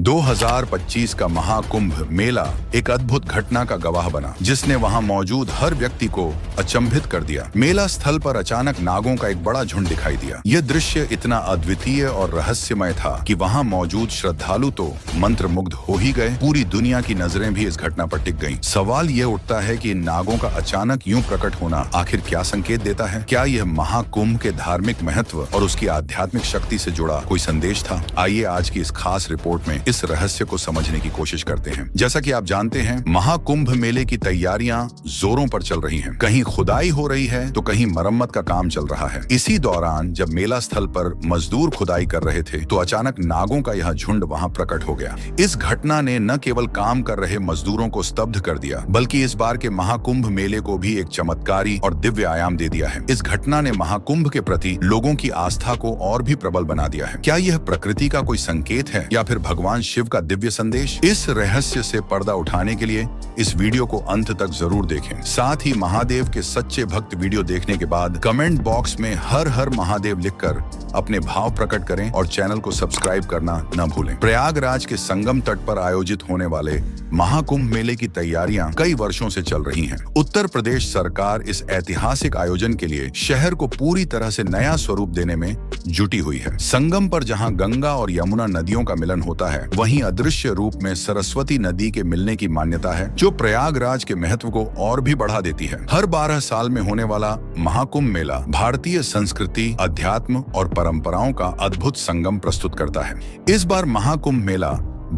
2025 का महाकुंभ मेला एक अद्भुत घटना का गवाह बना, जिसने वहां मौजूद हर व्यक्ति को अचंभित कर दिया। मेला स्थल पर अचानक नागों का एक बड़ा झुंड दिखाई दिया। यह दृश्य इतना अद्वितीय और रहस्यमय था कि वहां मौजूद श्रद्धालु तो मंत्रमुग्ध हो ही गए। पूरी दुनिया की नजरें भी इस घटना पर टिक गईं। सवाल यह उठता है कि इन नागों का अचानक यूं प्रकट होना आखिर क्या संकेत देता है? क्या यह महाकुंभ के धार्मिक महत्व और उसकी आध्यात्मिक शक्ति से जुड़ा कोई संदेश था? आइए आज की इस खास रिपोर्ट में इस रहस्य को समझने की कोशिश करते हैं। जैसा कि आप जानते हैं, महाकुंभ मेले की तैयारियां जोरों पर चल रही हैं। कहीं खुदाई हो रही है तो कहीं मरम्मत का काम चल रहा है। इसी दौरान जब मेला स्थल पर मजदूर खुदाई कर रहे थे तो अचानक नागों का यह झुंड वहां प्रकट हो गया। इस घटना ने न केवल काम कर रहे मजदूरों को स्तब्ध कर दिया, बल्कि इस बार के महाकुंभ मेले को भी एक चमत्कारी और दिव्य आयाम दे दिया है। इस घटना ने महाकुंभ के प्रति लोगों की आस्था को और भी प्रबल बना दिया है। क्या यह प्रकृति का कोई संकेत है या फिर भगवान शिव का दिव्य संदेश? इस रहस्य से पर्दा उठाने के लिए इस वीडियो को अंत तक जरूर देखें। साथ ही महादेव के सच्चे भक्त वीडियो देखने के बाद कमेंट बॉक्स में हर हर महादेव लिखकर अपने भाव प्रकट करें और चैनल को सब्सक्राइब करना न भूलें। प्रयागराज के संगम तट पर आयोजित होने वाले महाकुंभ मेले की तैयारियां कई वर्षों से चल रही हैं। उत्तर प्रदेश सरकार इस ऐतिहासिक आयोजन के लिए शहर को पूरी तरह से नया स्वरूप देने में जुटी हुई है। संगम पर जहां गंगा और यमुना नदियों का मिलन होता है, वहीं अदृश्य रूप में सरस्वती नदी के मिलने की मान्यता है, जो प्रयागराज के महत्व को और भी बढ़ा देती है। हर 12 साल में होने वाला महाकुंभ मेला भारतीय संस्कृति, अध्यात्म और परंपराओं का अद्भुत संगम प्रस्तुत करता है। इस बार महाकुंभ मेला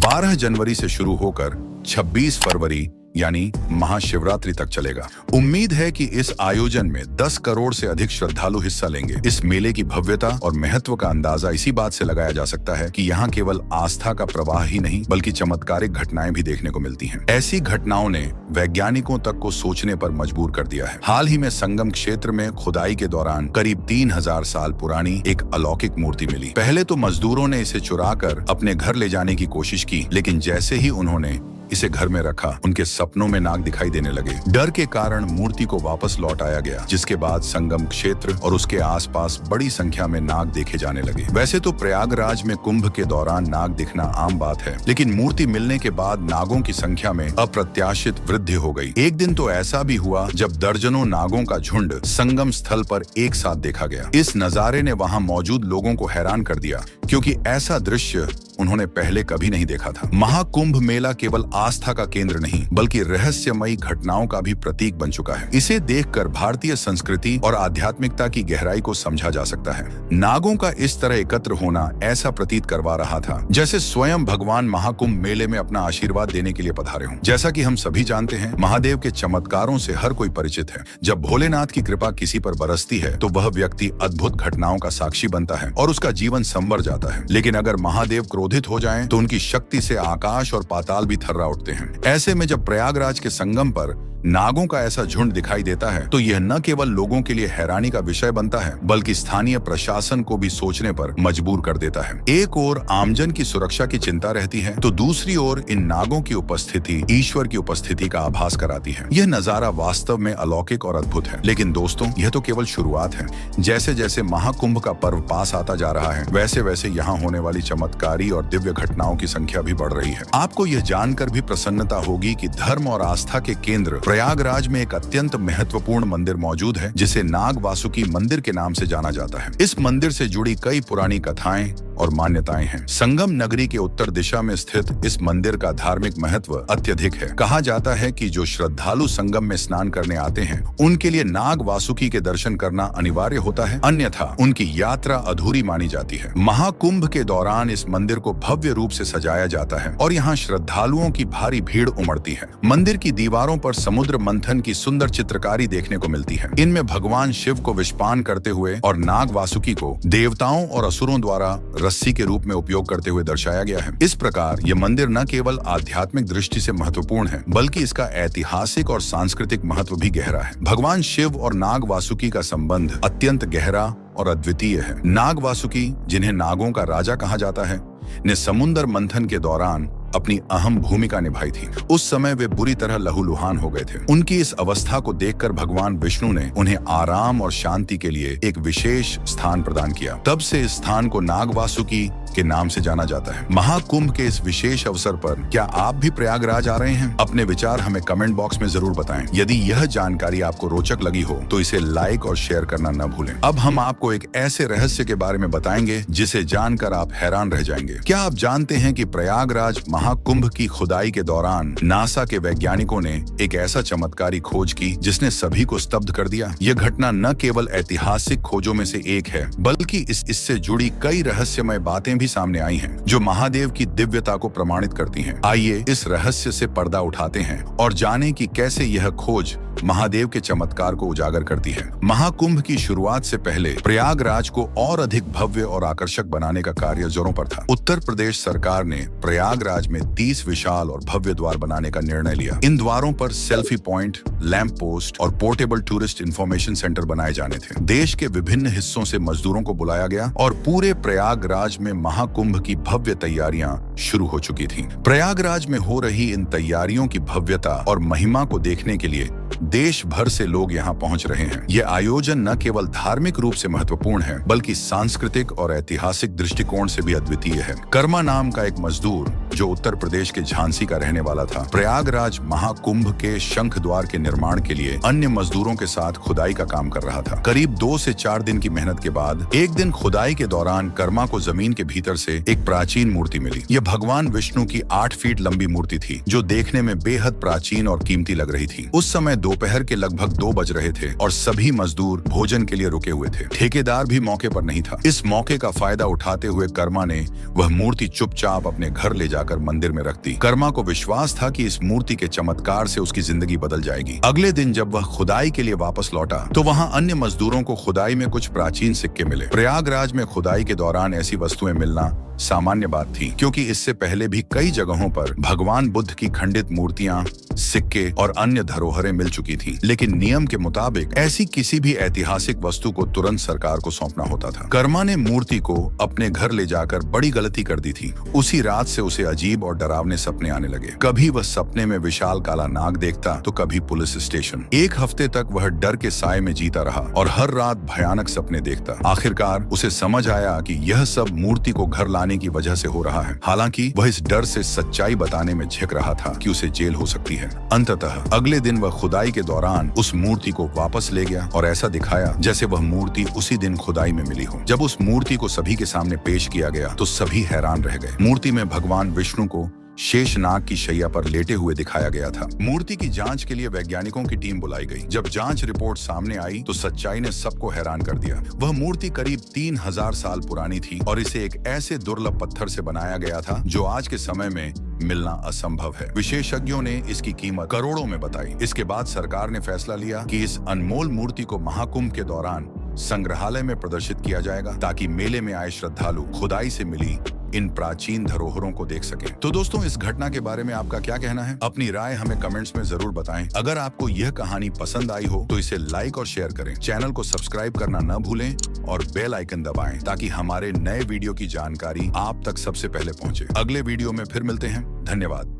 12 जनवरी से शुरू होकर 26 फरवरी यानी महाशिवरात्रि तक चलेगा। उम्मीद है कि इस आयोजन में 10 करोड़ से अधिक श्रद्धालु हिस्सा लेंगे। इस मेले की भव्यता और महत्व का अंदाजा इसी बात से लगाया जा सकता है कि यहाँ केवल आस्था का प्रवाह ही नहीं, बल्कि चमत्कारिक घटनाएं भी देखने को मिलती हैं। ऐसी घटनाओं ने वैज्ञानिकों तक को सोचने पर मजबूर कर दिया है। हाल ही में संगम क्षेत्र में खुदाई के दौरान करीब 3000 साल पुरानी एक अलौकिक मूर्ति मिली। पहले तो मजदूरों ने इसे चुराकर अपने घर ले जाने की कोशिश की, लेकिन जैसे ही उन्होंने इसे घर में रखा, उनके सपनों में नाग दिखाई देने लगे। डर के कारण मूर्ति को वापस लौटाया गया, जिसके बाद संगम क्षेत्र और उसके आसपास बड़ी संख्या में नाग देखे जाने लगे। वैसे तो प्रयागराज में कुंभ के दौरान नाग दिखना आम बात है, लेकिन मूर्ति मिलने के बाद नागों की संख्या में अप्रत्याशित वृद्धि हो गई। एक दिन तो ऐसा भी हुआ जब दर्जनों नागों का झुंड संगम स्थल पर एक साथ देखा गया। इस नजारे ने वहां मौजूद लोगों को हैरान कर दिया, क्योंकि ऐसा दृश्य उन्होंने पहले कभी नहीं देखा था। महाकुंभ मेला केवल आस्था का केंद्र नहीं, बल्कि रहस्यमयी घटनाओं का भी प्रतीक बन चुका है। इसे देखकर भारतीय संस्कृति और आध्यात्मिकता की गहराई को समझा जा सकता है। नागों का इस तरह एकत्र होना ऐसा प्रतीत करवा रहा था जैसे स्वयं भगवान महाकुंभ मेले में अपना आशीर्वाद देने के लिए पधारे हों। जैसा कि हम सभी जानते हैं, महादेव के चमत्कारों से हर कोई परिचित है। जब भोलेनाथ की कृपा किसी पर बरसती है तो वह व्यक्ति अद्भुत घटनाओं का साक्षी बनता है और उसका जीवन संवर जाता है। लेकिन अगर महादेव क्रोधित हो जाएं, तो उनकी शक्ति से आकाश और पाताल भी थर्रा उठते हैं। ऐसे में जब प्रयागराज के संगम पर नागों का ऐसा झुंड दिखाई देता है, तो यह न केवल लोगों के लिए हैरानी का विषय बनता है, बल्कि स्थानीय प्रशासन को भी सोचने पर मजबूर कर देता है। एक ओर आमजन की सुरक्षा की चिंता रहती है, तो दूसरी ओर इन नागों की उपस्थिति ईश्वर की उपस्थिति का आभास कराती है। यह नजारा वास्तव में अलौकिक और अद्भुत है। लेकिन दोस्तों, यह तो केवल शुरुआत है। जैसे जैसे महाकुंभ का पर्व पास आता जा रहा है, वैसे वैसे यहाँ होने वाली चमत्कारी और दिव्य घटनाओं की संख्या भी बढ़ रही है। आपको यह जानकर भी प्रसन्नता होगी कि धर्म और आस्था के केंद्र प्रयागराज में एक अत्यंत महत्वपूर्ण मंदिर मौजूद है, जिसे नाग वासुकी मंदिर के नाम से जाना जाता है। इस मंदिर से जुड़ी कई पुरानी कथाएं और मान्यताएं हैं। संगम नगरी के उत्तर दिशा में स्थित इस मंदिर का धार्मिक महत्व अत्यधिक है। कहा जाता है कि जो श्रद्धालु संगम में स्नान करने आते हैं, उनके लिए नाग वासुकी के दर्शन करना अनिवार्य होता है, अन्यथा उनकी यात्रा अधूरी मानी जाती है। महाकुंभ के दौरान इस मंदिर को भव्य रूप से सजाया जाता है और यहाँ श्रद्धालुओं की भारी भीड़ उमड़ती है। मंदिर की दीवारों पर समुद्र मंथन की सुंदर चित्रकारी देखने को मिलती है। इनमें भगवान शिव को विषपान करते हुए और नाग वासुकी को देवताओं और असुरों द्वारा रस्सी के रूप में उपयोग करते हुए दर्शाया गया है। इस प्रकार यह मंदिर न केवल आध्यात्मिक दृष्टि से महत्वपूर्ण है, बल्कि इसका ऐतिहासिक और सांस्कृतिक महत्व भी गहरा है। भगवान शिव और नाग वासुकी का संबंध अत्यंत गहरा और अद्वितीय है। नाग वासुकी, जिन्हें नागों का राजा कहा जाता है, ने समुद्र मंथन के दौरान अपनी अहम भूमिका निभाई थी। उस समय वे बुरी तरह लहूलुहान हो गए थे। उनकी इस अवस्था को देखकर भगवान विष्णु ने उन्हें आराम और शांति के लिए एक विशेष स्थान प्रदान किया। तब से इस स्थान को नागवासुकी के नाम से जाना जाता है। महाकुंभ के इस विशेष अवसर पर क्या आप भी प्रयागराज आ रहे हैं? अपने विचार हमें कमेंट बॉक्स में जरूर बताएं। यदि यह जानकारी आपको रोचक लगी हो तो इसे लाइक और शेयर करना न भूलें। अब हम आपको एक ऐसे रहस्य के बारे में बताएंगे जिसे जानकर आप हैरान रह जाएंगे। क्या आप जानते हैं कि प्रयागराज महाकुंभ की खुदाई के दौरान नासा के वैज्ञानिकों ने एक ऐसा चमत्कारी खोज की जिसने सभी को स्तब्ध कर दिया। यह घटना न केवल ऐतिहासिक खोजों में से एक है, बल्कि इससे जुड़ी कई रहस्यमय बातें भी सामने आई हैं, जो महादेव की दिव्यता को प्रमाणित करती हैं। आइए इस रहस्य से पर्दा उठाते हैं और जानें कि कैसे यह खोज महादेव के चमत्कार को उजागर करती है। महाकुंभ की शुरुआत से पहले प्रयागराज को और अधिक भव्य और आकर्षक बनाने का कार्य जोरों पर था। उत्तर प्रदेश सरकार ने प्रयागराज में 30 विशाल और भव्य द्वार बनाने का निर्णय लिया। इन द्वारों पर सेल्फी पॉइंट, लैंप पोस्ट और पोर्टेबल टूरिस्ट इंफॉर्मेशन सेंटर बनाए जाने थे। देश के विभिन्न हिस्सों से मजदूरों को बुलाया गया और पूरे प्रयागराज में महाकुंभ की भव्य तैयारियां शुरू हो चुकी थीं। प्रयागराज में हो रही इन तैयारियों की भव्यता और महिमा को देखने के लिए देश भर से लोग यहाँ पहुंच रहे हैं। यह आयोजन न केवल धार्मिक रूप से महत्वपूर्ण है, बल्कि सांस्कृतिक और ऐतिहासिक दृष्टिकोण से भी अद्वितीय है। कर्मा नाम का एक मजदूर जो उत्तर प्रदेश के झांसी का रहने वाला था, प्रयागराज महाकुंभ के शंख द्वार के निर्माण के लिए अन्य मजदूरों के साथ खुदाई का काम कर रहा था। करीब 2 से 4 दिन की मेहनत के बाद एक दिन खुदाई के दौरान कर्मा को जमीन के भीतर से एक प्राचीन मूर्ति मिली। यह भगवान विष्णु की 8 फीट लंबी मूर्ति थी, जो देखने में बेहद प्राचीन और कीमती लग रही थी। उस समय दोपहर के लगभग 2 बज रहे थे और सभी मजदूर भोजन के लिए रुके हुए थे। ठेकेदार भी मौके पर नहीं था। इस मौके का फायदा उठाते हुए कर्मा ने वह मूर्ति चुपचाप अपने घर ले जाकर मंदिर में रख दी। कर्मा को विश्वास था कि इस मूर्ति के चमत्कार से उसकी जिंदगी बदल जाएगी। अगले दिन जब वह खुदाई के लिए वापस लौटा तो वहाँ अन्य मजदूरों को खुदाई में कुछ प्राचीन सिक्के मिले। प्रयागराज में खुदाई के दौरान ऐसी वस्तुएं मिलना सामान्य बात थी, क्योंकि इससे पहले भी कई जगहों पर भगवान बुद्ध की खंडित मूर्तियां, सिक्के और अन्य धरोहरें मिल चुकी थीं। लेकिन नियम के मुताबिक ऐसी किसी भी ऐतिहासिक वस्तु को तुरंत सरकार को सौंपना होता था। कर्मा ने मूर्ति को अपने घर ले जाकर बड़ी गलती कर दी थी। उसी रात से उसे अजीब और डरावने सपने आने लगे। कभी वह सपने में विशाल काला नाग देखता तो कभी पुलिस स्टेशन। 1 हफ्ते तक वह डर के साए में जीता रहा और हर रात भयानक सपने देखता। आखिरकार उसे समझ आया कि यह सब मूर्ति को घर लाने की वजह से हो रहा है। हालांकि वह इस डर से सच्चाई बताने में झिक रहा था कि उसे जेल हो सकती है। अंततः अगले दिन वह खुदाई के दौरान उस मूर्ति को वापस ले गया और ऐसा दिखाया जैसे वह मूर्ति उसी दिन खुदाई में मिली हो। जब उस मूर्ति को सभी के सामने पेश किया गया तो सभी हैरान रह गए। मूर्ति में भगवान विष्णु को शेषनाग की शैया पर लेटे हुए दिखाया गया था। मूर्ति की जांच के लिए वैज्ञानिकों की टीम बुलाई गई। जब जांच रिपोर्ट सामने आई तो सच्चाई ने सबको हैरान कर दिया। वह मूर्ति करीब 3000 साल पुरानी थी और इसे एक ऐसे दुर्लभ पत्थर से बनाया गया था जो आज के समय में मिलना असंभव है। विशेषज्ञों ने इसकी कीमत करोड़ों में बताई। इसके बाद सरकार ने फैसला लिया कि इस अनमोल मूर्ति को महाकुंभ के दौरान संग्रहालय में प्रदर्शित किया जाएगा, ताकि मेले में आए श्रद्धालु खुदाई से मिली इन प्राचीन धरोहरों को देख सके। तो दोस्तों, इस घटना के बारे में आपका क्या कहना है? अपनी राय हमें कमेंट्स में जरूर बताएं। अगर आपको यह कहानी पसंद आई हो तो इसे लाइक और शेयर करें। चैनल को सब्सक्राइब करना न भूलें और बेल आइकन दबाएं, ताकि हमारे नए वीडियो की जानकारी आप तक सबसे पहले पहुंचे। अगले वीडियो में फिर मिलते हैं। धन्यवाद।